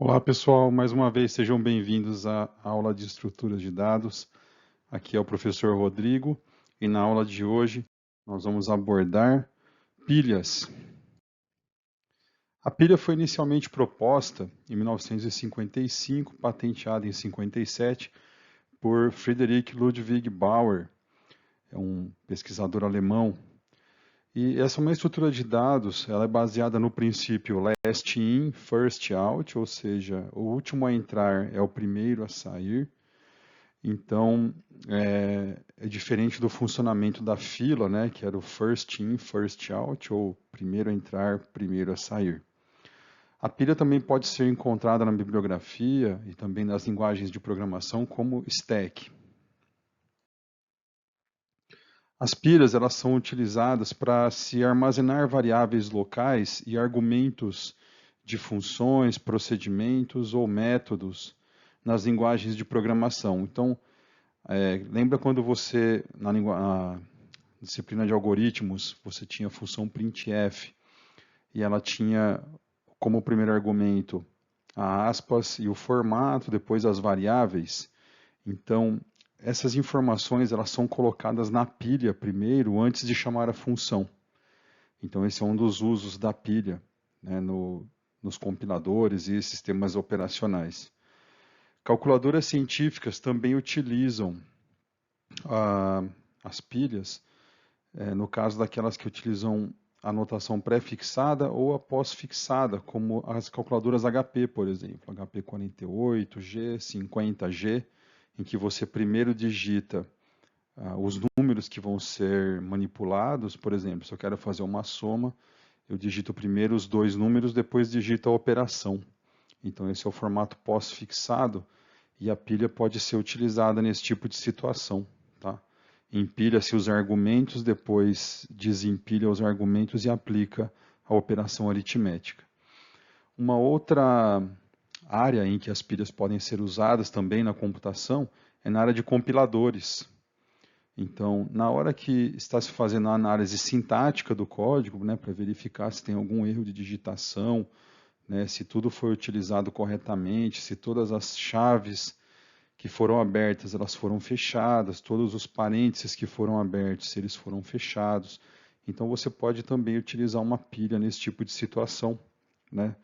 Olá pessoal, mais uma vez sejam bem-vindos à aula de estruturas de dados. Aqui é o professor Rodrigo e na aula de hoje nós vamos abordar pilhas. A pilha foi inicialmente proposta em 1955, patenteada em 57 por Friedrich Ludwig Bauer, é um pesquisador alemão. E essa é uma estrutura de dados, ela é baseada no princípio last in, first out, ou seja, o último a entrar é o primeiro a sair. Então, é diferente do funcionamento da fila, né, que era o first in, first out, ou primeiro a entrar, primeiro a sair. A pilha também pode ser encontrada na bibliografia e também nas linguagens de programação como stack. As pilhas elas são utilizadas para se armazenar variáveis locais e argumentos de funções, procedimentos ou métodos nas linguagens de programação. Então, lembra quando você, na disciplina de algoritmos, você tinha a função printf e ela tinha como primeiro argumento a aspas e o formato, depois as variáveis. Então, essas informações elas são colocadas na pilha primeiro, antes de chamar a função. Então, esse é um dos usos da pilha, né, nos compiladores e sistemas operacionais. Calculadoras científicas também utilizam as pilhas, no caso daquelas que utilizam a notação pré-fixada ou a pós-fixada, como as calculadoras HP, por exemplo, HP 48G, 50G, em que você primeiro digita os números que vão ser manipulados. Por exemplo, se eu quero fazer uma soma, eu digito primeiro os dois números, depois digito a operação. Então, esse é o formato pós-fixado e a pilha pode ser utilizada nesse tipo de situação. Tá? Empilha-se os argumentos, depois desempilha os argumentos e aplica a operação aritmética. Uma outra área em que as pilhas podem ser usadas também na computação é na área de compiladores. Então, na hora que está se fazendo a análise sintática do código, né, para verificar se tem algum erro de digitação, né, se tudo foi utilizado corretamente, se todas as chaves que foram abertas, elas foram fechadas, todos os parênteses que foram abertos, se eles foram fechados. Então, você pode também utilizar uma pilha nesse tipo de situação, né,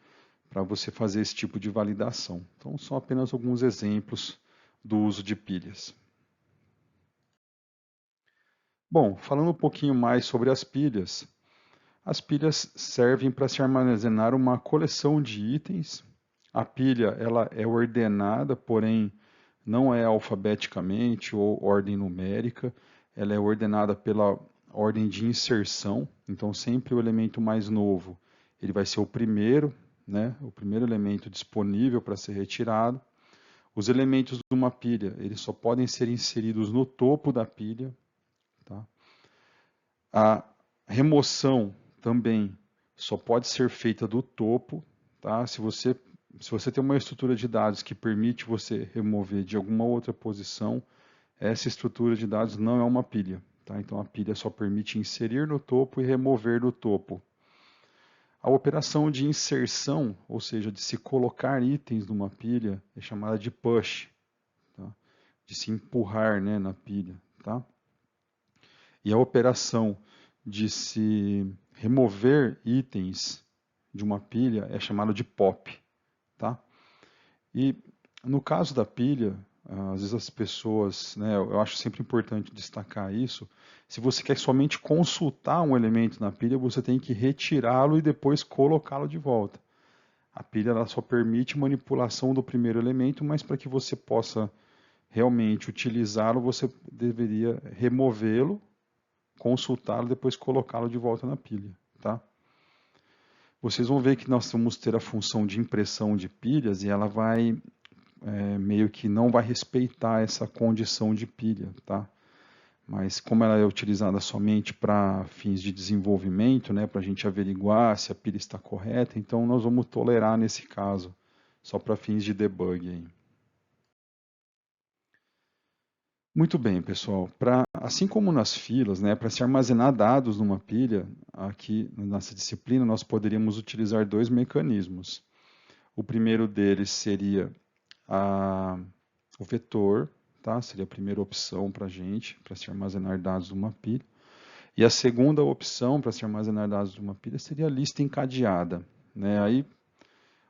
para você fazer esse tipo de validação. Então, são apenas alguns exemplos do uso de pilhas. Bom, falando um pouquinho mais sobre as pilhas servem para se armazenar uma coleção de itens. A pilha ela é ordenada, porém não é alfabeticamente ou ordem numérica. Ela é ordenada pela ordem de inserção. Então, sempre o elemento mais novo ele vai ser o primeiro, né? O primeiro elemento disponível para ser retirado. Os elementos de uma pilha eles só podem ser inseridos no topo da pilha. Tá? A remoção também só pode ser feita do topo. Tá? Se você tem uma estrutura de dados que permite você remover de alguma outra posição, essa estrutura de dados não é uma pilha. Tá? Então a pilha só permite inserir no topo e remover do topo. A operação de inserção, ou seja, de se colocar itens numa pilha, é chamada de push, tá? De se empurrar, né, na pilha. Tá? E a operação de se remover itens de uma pilha é chamada de pop. Tá? E no caso da pilha, às vezes as pessoas, né, eu acho sempre importante destacar isso, se você quer somente consultar um elemento na pilha, você tem que retirá-lo e depois colocá-lo de volta. A pilha ela só permite manipulação do primeiro elemento, mas para que você possa realmente utilizá-lo, você deveria removê-lo, consultá-lo e depois colocá-lo de volta na pilha. Tá? Vocês vão ver que nós vamos ter a função de impressão de pilhas e ela vai meio que não vai respeitar essa condição de pilha, tá? Mas como ela é utilizada somente para fins de desenvolvimento, né, para a gente averiguar se a pilha está correta, então nós vamos tolerar nesse caso, só para fins de debug aí. Muito bem, pessoal. Assim como nas filas, né, para se armazenar dados numa pilha, aqui nessa disciplina nós poderíamos utilizar dois mecanismos. O primeiro deles seria o vetor, tá? Seria a primeira opção para a gente, para se armazenar dados de uma pilha. E a segunda opção para se armazenar dados de uma pilha seria a lista encadeada, né? Aí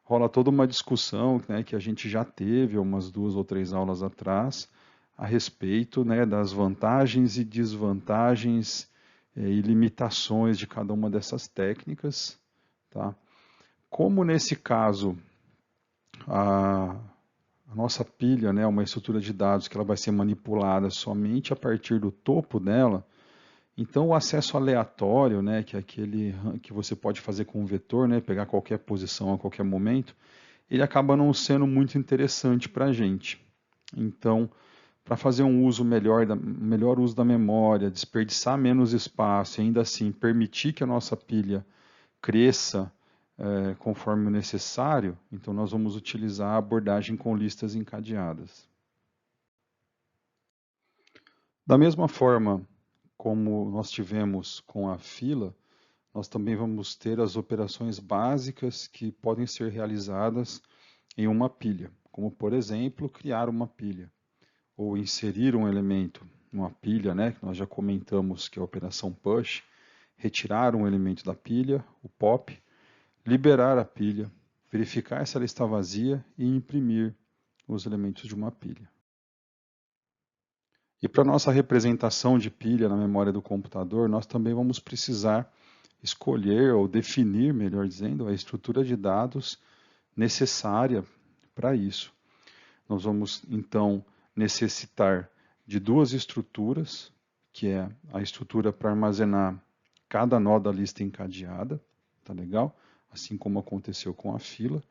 rola toda uma discussão, né, que a gente já teve umas 2 ou 3 aulas atrás a respeito, né, das vantagens e desvantagens e limitações de cada uma dessas técnicas, tá? Como nesse caso a nossa pilha, né, uma estrutura de dados que ela vai ser manipulada somente a partir do topo dela, então o acesso aleatório, né, que é aquele que você pode fazer com um vetor, né, pegar qualquer posição a qualquer momento, ele acaba não sendo muito interessante para a gente. Então, para fazer um uso melhor uso da memória, desperdiçar menos espaço e ainda assim permitir que a nossa pilha cresça conforme o necessário, então nós vamos utilizar a abordagem com listas encadeadas. Da mesma forma como nós tivemos com a fila, nós também vamos ter as operações básicas que podem ser realizadas em uma pilha, como por exemplo, criar uma pilha, ou inserir um elemento numa pilha, né, que nós já comentamos que é a operação push, retirar um elemento da pilha, o pop, liberar a pilha, verificar se ela está vazia e imprimir os elementos de uma pilha. E para nossa representação de pilha na memória do computador, nós também vamos precisar escolher ou definir, melhor dizendo, a estrutura de dados necessária para isso. Nós vamos então necessitar de 2 estruturas, que é a estrutura para armazenar cada nó da lista encadeada, tá legal? Assim como aconteceu com a fila.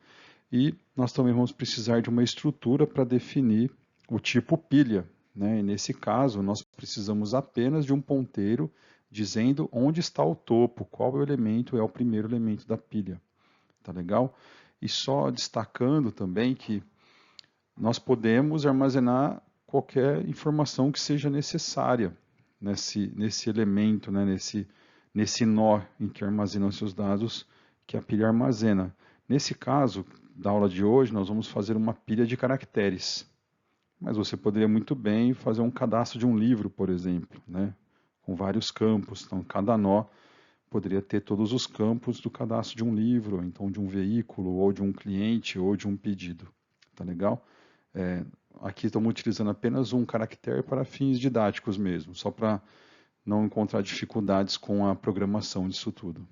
E nós também vamos precisar de uma estrutura para definir o tipo pilha, né? E nesse caso, nós precisamos apenas de um ponteiro dizendo onde está o topo, qual elemento é o primeiro elemento da pilha, tá legal? E só destacando também que nós podemos armazenar qualquer informação que seja necessária nesse elemento, né, nesse nó em que armazenam seus dados que a pilha armazena. Nesse caso, da aula de hoje, nós vamos fazer uma pilha de caracteres. Mas você poderia muito bem fazer um cadastro de um livro, por exemplo, né, com vários campos. Então, cada nó poderia ter todos os campos do cadastro de um livro, então de um veículo, ou de um cliente, ou de um pedido. Tá legal? Aqui estamos utilizando apenas um caractere para fins didáticos mesmo, só para não encontrar dificuldades com a programação disso tudo.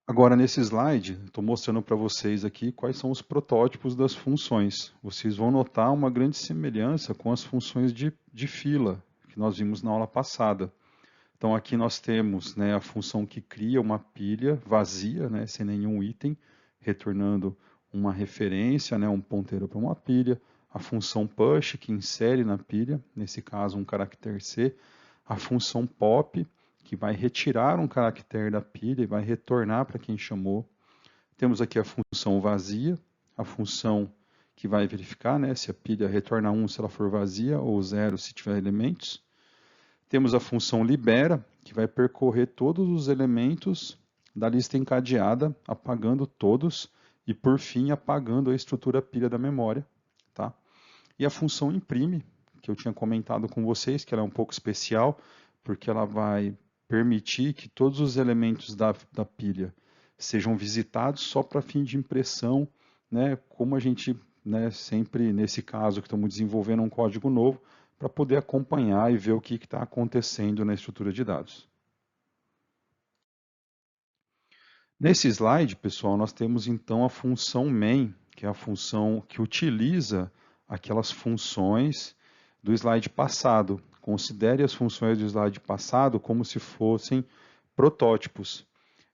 Agora, nesse slide, estou mostrando para vocês aqui quais são os protótipos das funções. Vocês vão notar uma grande semelhança com as funções de fila, que nós vimos na aula passada. Então, aqui nós temos, né, a função que cria uma pilha vazia, né, sem nenhum item, retornando uma referência, né, um ponteiro para uma pilha. A função push, que insere na pilha, nesse caso um caractere C. A função pop, que vai retirar um caractere da pilha e vai retornar para quem chamou. Temos aqui a função vazia, a função que vai verificar, né, se a pilha retorna 1 se ela for vazia ou 0 se tiver elementos. Temos a função libera, que vai percorrer todos os elementos da lista encadeada, apagando todos e, por fim, apagando a estrutura pilha da memória. Tá? E a função imprime, que eu tinha comentado com vocês, que ela é um pouco especial, porque ela vai permitir que todos os elementos da pilha sejam visitados só para fim de impressão, né, como a gente, né, sempre nesse caso que estamos desenvolvendo um código novo, para poder acompanhar e ver o que está acontecendo na estrutura de dados. Nesse slide, pessoal, nós temos então a função main, que é a função que utiliza aquelas funções do slide passado. Considere as funções do slide passado como se fossem protótipos.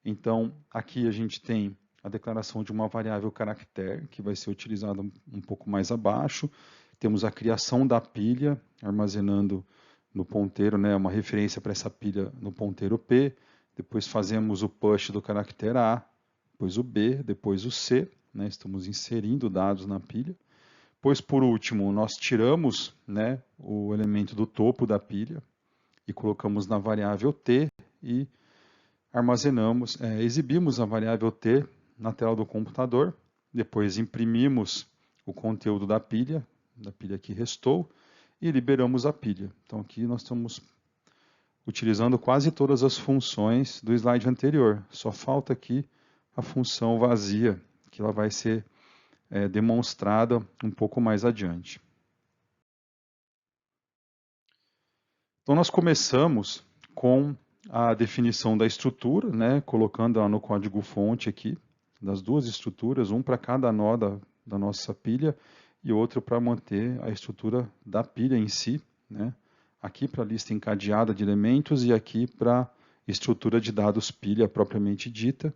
Então, aqui a gente tem a declaração de uma variável caractere, que vai ser utilizada um pouco mais abaixo. Temos a criação da pilha, armazenando no ponteiro, né, uma referência para essa pilha no ponteiro P. Depois fazemos o push do caractere A, depois o B, depois o C. Né, estamos inserindo dados na pilha. Pois, por último, nós tiramos, né, o elemento do topo da pilha e colocamos na variável T e armazenamos, exibimos a variável T na tela do computador, depois imprimimos o conteúdo da pilha que restou, e liberamos a pilha. Então aqui nós estamos utilizando quase todas as funções do slide anterior. Só falta aqui a função vazia, que ela vai ser demonstrada um pouco mais adiante. Então nós começamos com a definição da estrutura, né, colocando ela no código-fonte aqui, das duas estruturas, um para cada nó da nossa pilha e outro para manter a estrutura da pilha em si, né? Aqui para a lista encadeada de elementos e aqui para a estrutura de dados pilha propriamente dita.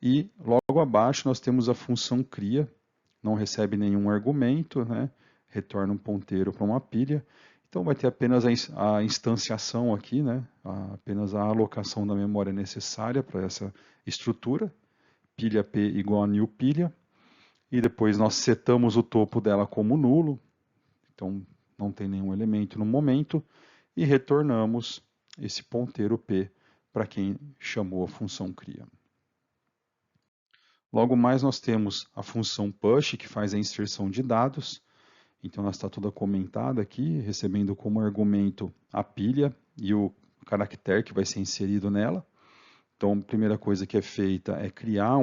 E logo abaixo nós temos a função cria, não recebe nenhum argumento, né? Retorna um ponteiro para uma pilha. Então vai ter apenas a instanciação aqui, né? Apenas a alocação da memória necessária para essa estrutura, pilha P igual a new pilha, e depois nós setamos o topo dela como nulo, então não tem nenhum elemento no momento, e retornamos esse ponteiro P para quem chamou a função cria. Logo mais nós temos a função push, que faz a inserção de dados, então ela está toda comentada aqui, recebendo como argumento a pilha e o caractere que vai ser inserido nela. Então a primeira coisa que é feita é criar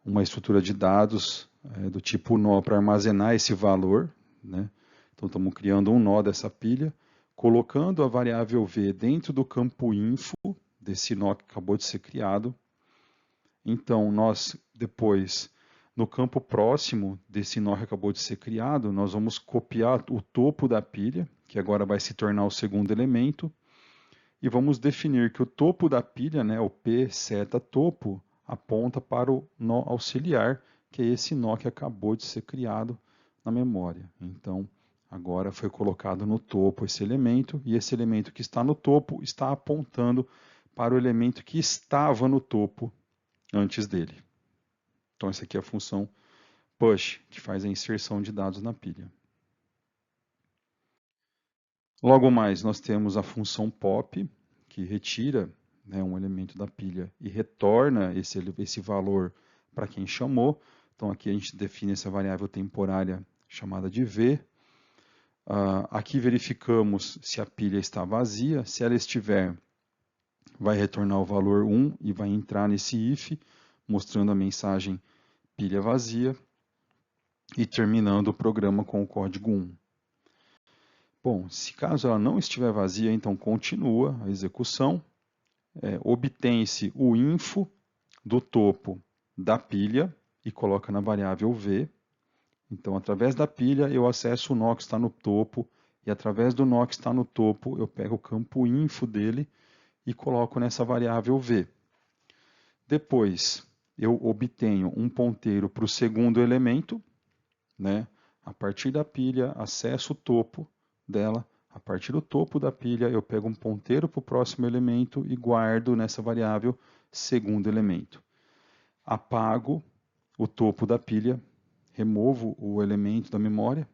uma estrutura de dados do tipo nó para armazenar esse valor, né? Então estamos criando um nó dessa pilha, colocando a variável v dentro do campo info desse nó que acabou de ser criado. Então nós depois, no campo próximo desse nó que acabou de ser criado, nós vamos copiar o topo da pilha, que agora vai se tornar o segundo elemento, e vamos definir que o topo da pilha, né, o P seta topo, aponta para o nó auxiliar, que é esse nó que acabou de ser criado na memória. Então, agora foi colocado no topo esse elemento, e esse elemento que está no topo está apontando para o elemento que estava no topo antes dele. Então, essa aqui é a função push, que faz a inserção de dados na pilha. Logo mais, nós temos a função pop, que retira, né, um elemento da pilha e retorna esse valor para quem chamou. Então aqui a gente define essa variável temporária chamada de v. Aqui verificamos se a pilha está vazia. Se ela estiver, vai retornar o valor 1 e vai entrar nesse if, mostrando a mensagem pilha vazia e terminando o programa com o código 1. Bom, se caso ela não estiver vazia, então continua a execução. Obtém-se o info do topo da pilha e coloca na variável v. Então, através da pilha, eu acesso o nó que está no topo, e através do nó que está no topo, eu pego o campo info dele e coloco nessa variável v. Depois, eu obtenho um ponteiro para o segundo elemento, né? A partir da pilha, acesso o topo dela. A partir do topo da pilha, eu pego um ponteiro para o próximo elemento e guardo nessa variável segundo elemento. Apago o topo da pilha, removo o elemento da memória.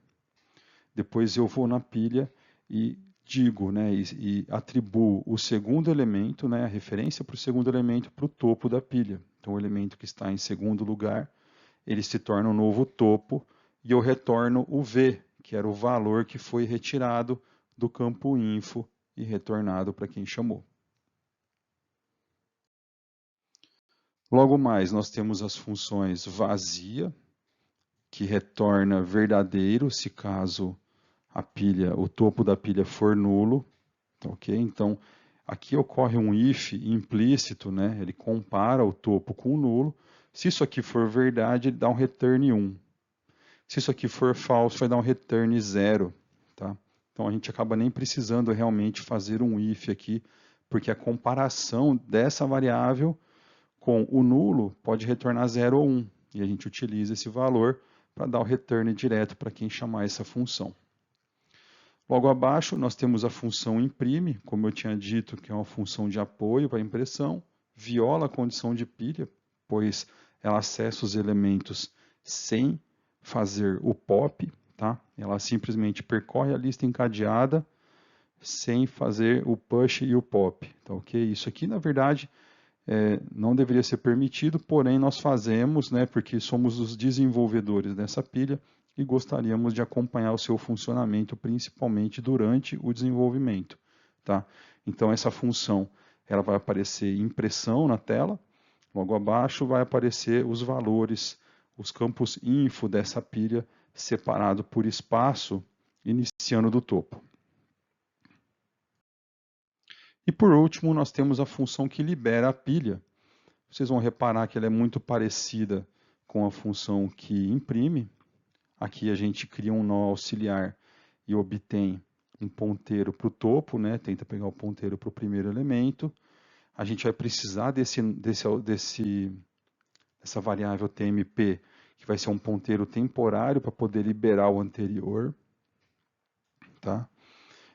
Depois eu vou na pilha e digo, né, e atribuo o segundo elemento, né, a referência para o segundo elemento para o topo da pilha. Então o elemento que está em segundo lugar, ele se torna um novo topo e eu retorno o v, que era o valor que foi retirado do campo info e retornado para quem chamou. Logo mais, nós temos as funções vazia, que retorna verdadeiro se caso a pilha, o topo da pilha for nulo. Ok? Então, aqui ocorre um if implícito, né? Ele compara o topo com o nulo. Se isso aqui for verdade, ele dá um return 1. Se isso aqui for falso, vai dar um return 0. Tá? Então a gente acaba nem precisando realmente fazer um if aqui, porque a comparação dessa variável com o nulo pode retornar 0 ou 1. E a gente utiliza esse valor para dar o return direto para quem chamar essa função. Logo abaixo nós temos a função imprime, como eu tinha dito, que é uma função de apoio para a impressão, viola a condição de pilha, pois ela acessa os elementos sem fazer o pop, tá? Ela simplesmente percorre a lista encadeada sem fazer o push e o pop, tá ok? Isso aqui, na verdade, não deveria ser permitido, porém nós fazemos, né, porque somos os desenvolvedores dessa pilha e gostaríamos de acompanhar o seu funcionamento, principalmente durante o desenvolvimento. Tá? Então essa função ela vai aparecer impressão na tela, logo abaixo vai aparecer os valores, os campos info dessa pilha separado por espaço, iniciando do topo. E por último, nós temos a função que libera a pilha. Vocês vão reparar que ela é muito parecida com a função que imprime. Aqui a gente cria um nó auxiliar e obtém um ponteiro para o topo, né? Tenta pegar o ponteiro para o primeiro elemento. A gente vai precisar dessa variável TMP, que vai ser um ponteiro temporário para poder liberar o anterior. Tá?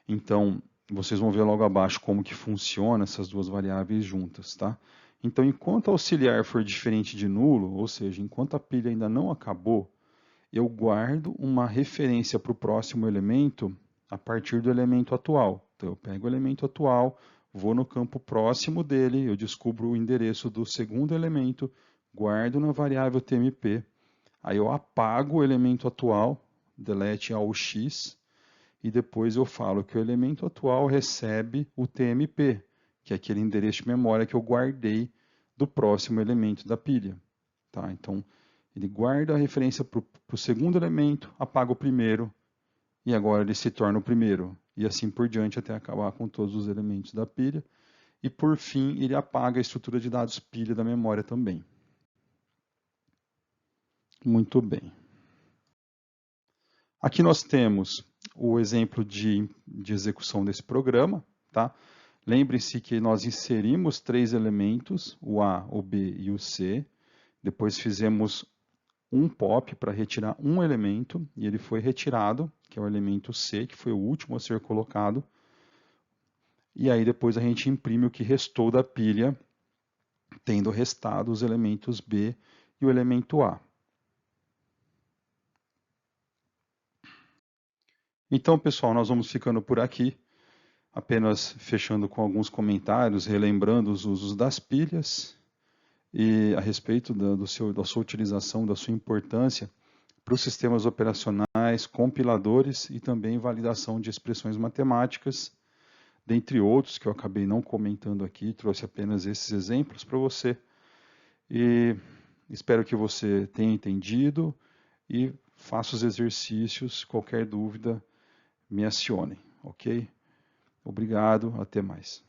Então, vocês vão ver logo abaixo como que funciona essas duas variáveis juntas. Tá? Então, enquanto auxiliar for diferente de nulo, ou seja, enquanto a pilha ainda não acabou, eu guardo uma referência para o próximo elemento a partir do elemento atual. Então, eu pego o elemento atual, vou no campo próximo dele, eu descubro o endereço do segundo elemento, guardo na variável TMP, aí eu apago o elemento atual, delete AUX, e depois eu falo que o elemento atual recebe o TMP, que é aquele endereço de memória que eu guardei do próximo elemento da pilha. Tá? Então, ele guarda a referência para o segundo elemento, apaga o primeiro, e agora ele se torna o primeiro. E assim por diante até acabar com todos os elementos da pilha. E por fim, ele apaga a estrutura de dados pilha da memória também. Muito bem. Aqui nós temos o exemplo de execução desse programa. Tá? Lembre-se que nós inserimos 3 elementos, o A, o B e o C. Depois fizemos um pop para retirar um elemento, e ele foi retirado, que é o elemento C, que foi o último a ser colocado. E aí depois a gente imprime o que restou da pilha, tendo restado os elementos B e o elemento A. Então, pessoal, nós vamos ficando por aqui, apenas fechando com alguns comentários, relembrando os usos das pilhas e a respeito da sua utilização, da sua importância para os sistemas operacionais, compiladores e também validação de expressões matemáticas, dentre outros que eu acabei não comentando aqui, trouxe apenas esses exemplos para você. E espero que você tenha entendido e faça os exercícios. Qualquer dúvida, me acione, ok? Obrigado, até mais.